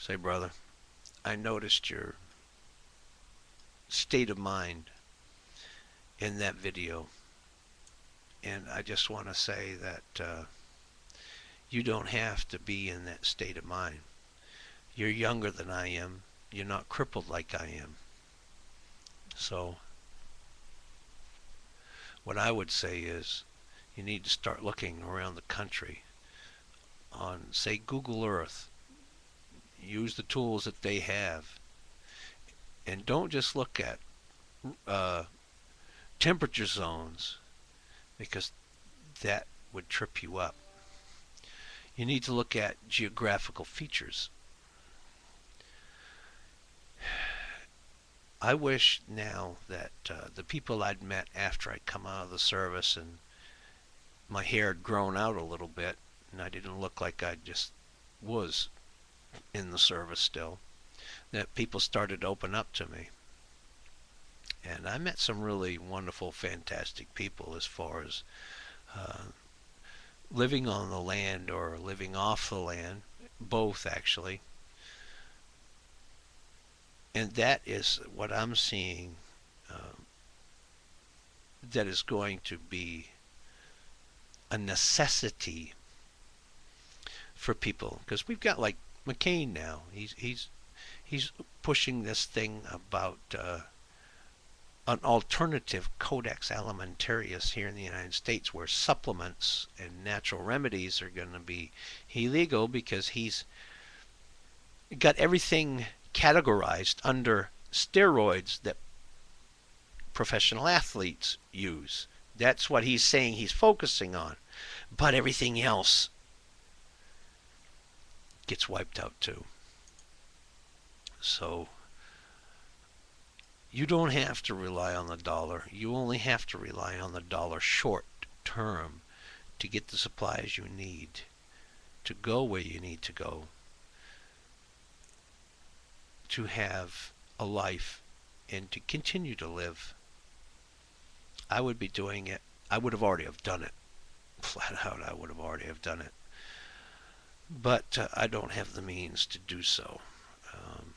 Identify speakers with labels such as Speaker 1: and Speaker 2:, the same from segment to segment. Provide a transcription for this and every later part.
Speaker 1: Say, brother, I noticed your state of mind in that video, and I just want to say that you don't have to be in that state of mind. You're younger than I am. You're not crippled like I am. So what I would say is you need to start looking around the country on, say, Google Earth. Use the tools that they have. And don't just look at uh, temperature zones because that would trip you up. You need to look at geographical features. I wish now that the people I'd met after I'd come out of the service and my hair had grown out a little bit and I didn't look like I just was in the service still, that people started to open up to me. And I met some really wonderful, fantastic people as far as uh, living on the land or living off the land, both actually. And that is what I'm seeing uh, that is going to be a necessity for people because we've got like McCain now. He's pushing this thing about an alternative codex alimentarius here in the United States where supplements and natural remedies are going to be illegal because he's got everything categorized under steroids that professional athletes use. That's what he's saying he's focusing on. But everything else gets wiped out too. So you don't have to rely on the dollar. You only have to rely on the dollar short term to get the supplies you need to go where you need to go, to have a life and to continue to live. I would be doing it. I would have already have done it. Flat out, I would have already have done it. But I don't have the means to do so. Um,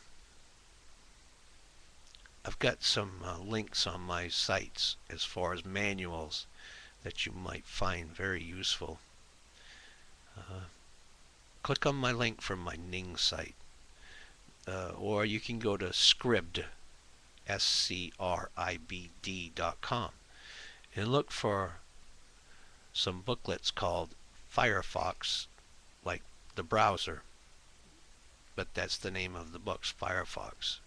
Speaker 1: I've got some links on my sites as far as manuals that you might find very useful. Uh, Click on my link from my Ning site. Or you can go to Scribd, SCRIBD.com, and look for some booklets called Firefox, like the browser, but that's the name of the book's Firefox.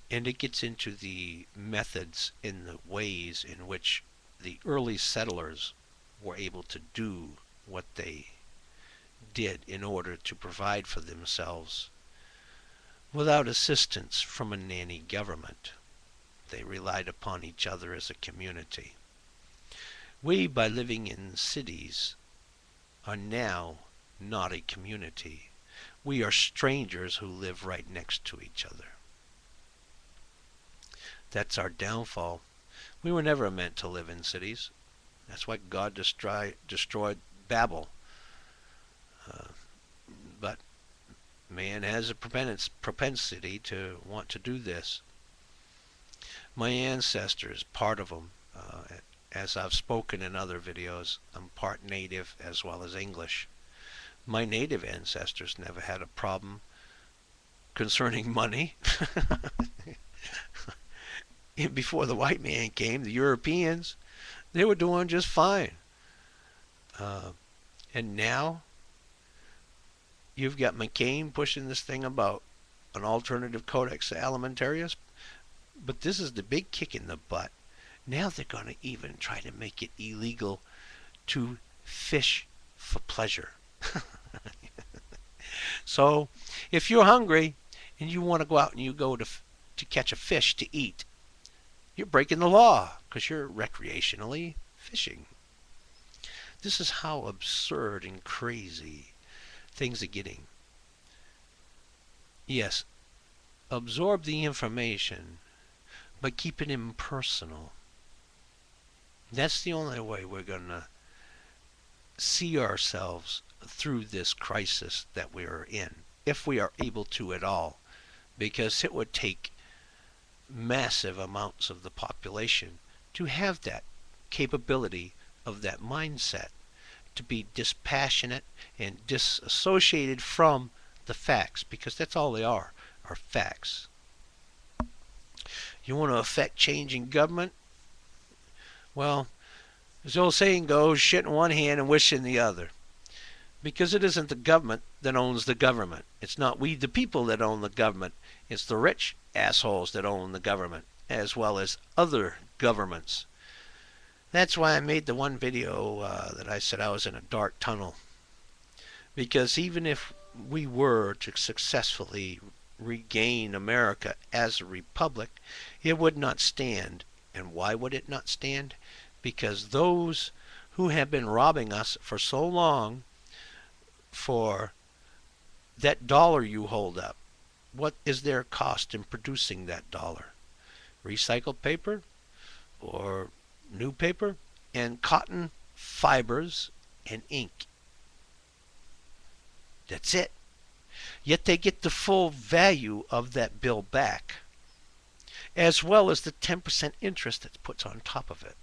Speaker 1: And it gets into the methods and the ways in which the early settlers were able to do what they did in order to provide for themselves without assistance from a nanny government. They relied upon each other as a community. We, by living in cities, are now not a community. We are strangers who live right next to each other. That's our downfall. We were never meant to live in cities. That's why God destroyed Babel. But man has a propensity to want to do this. My ancestors, part of them, as I've spoken in other videos, I'm part native as well as English. My native ancestors never had a problem concerning money. Before the white man came, the Europeans, they were doing just fine. And now you've got McCain pushing this thing about an alternative codex alimentarius, but this is the big kick in the butt. Now they're going to even try to make it illegal to fish for pleasure. So if you're hungry and you want to go out and you go to catch a fish to eat, you're breaking the law because you're recreationally fishing. This is how absurd and crazy things are getting. Yes, absorb the information, but keep it impersonal. That's the only way we're going to see ourselves through this crisis that we are in. if we are able to at all, because it would take massive amounts of the population to have that capability of that mindset, to be dispassionate and disassociated from the facts, because that's all they are facts. You want to affect change in government? Well, as the old saying goes, shit in one hand and wish in the other. Because it isn't the government that owns the government. It's not we, the people, that own the government. It's the rich assholes that own the government, as well as other governments. That's why I made the one video that I said I was in a dark tunnel. Because even if we were to successfully regain America as a republic, it would not stand. And why would it not stand? Because those who have been robbing us for so long for that dollar you hold up, what is their cost in producing that dollar? Recycled paper or new paper and cotton fibers and ink. That's it. Yet they get the full value of that bill back, as well as the 10% interest that's put on top of it.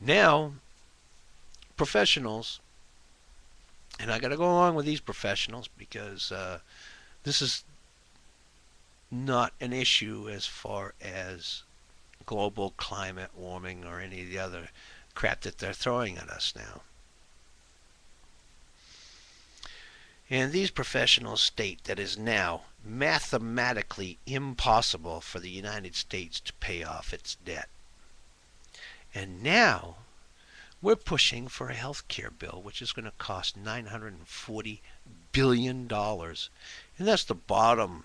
Speaker 1: Now, professionals, and I got to go along with these professionals because this is not an issue as far as global climate warming or any of the other crap that they're throwing at us now. And these professionals state that it is now mathematically impossible for the United States to pay off its debt. And now we're pushing for a health care bill which is going to cost $940 billion. And that's the bottom.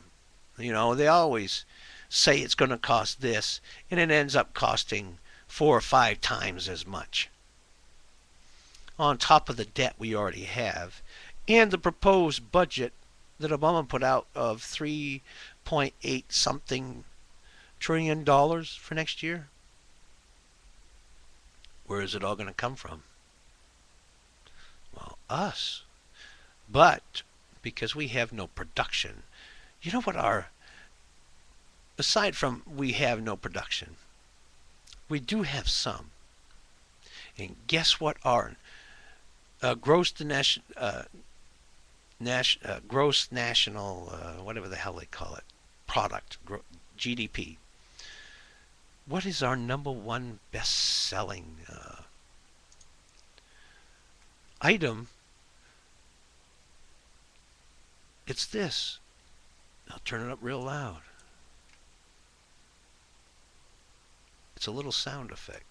Speaker 1: You know, they always say it's going to cost this, and it ends up costing 4 or 5 times as much, on top of the debt we already have, and the proposed budget that Obama put out of $3.8 something trillion for next year. Where is it all going to come from? Well, us. But because we have no production, you know what aside from we have no production, we do have some. And guess what our gross national, whatever the hell they call it, product, GDP. What is our number one best-selling item? It's this. I'll turn it up real loud. It's a little sound effect.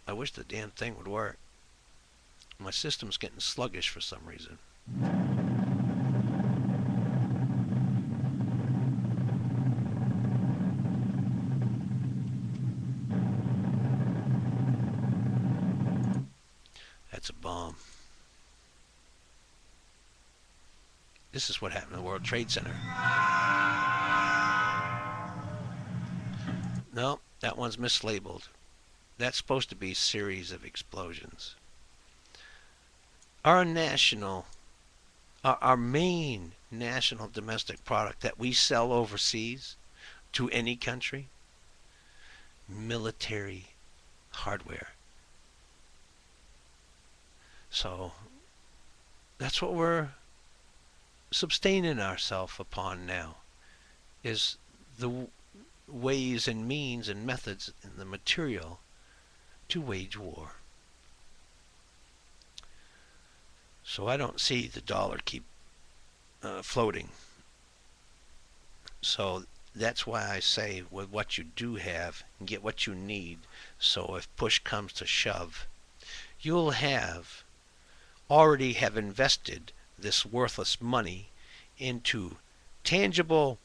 Speaker 1: I wish the damn thing would work. My system's getting sluggish for some reason. That's a bomb. This is what happened to the World Trade Center. No, that one's mislabeled. That's supposed to be a series of explosions. Our main national domestic product that we sell overseas to any country, military hardware. So that's what we're sustaining ourselves upon now, is the ways and means and methods and the material to wage war. So I don't see the dollar keep floating. So that's why I say, with what you do have, get what you need. So if push comes to shove, you'll already have invested this worthless money into tangible,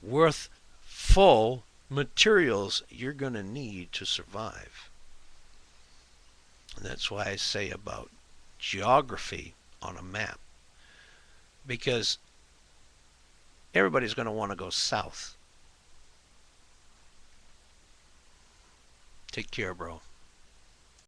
Speaker 1: worthful materials you're going to need to survive. And that's why I say about geography on a map, because everybody's going to want to go south. Take care, bro.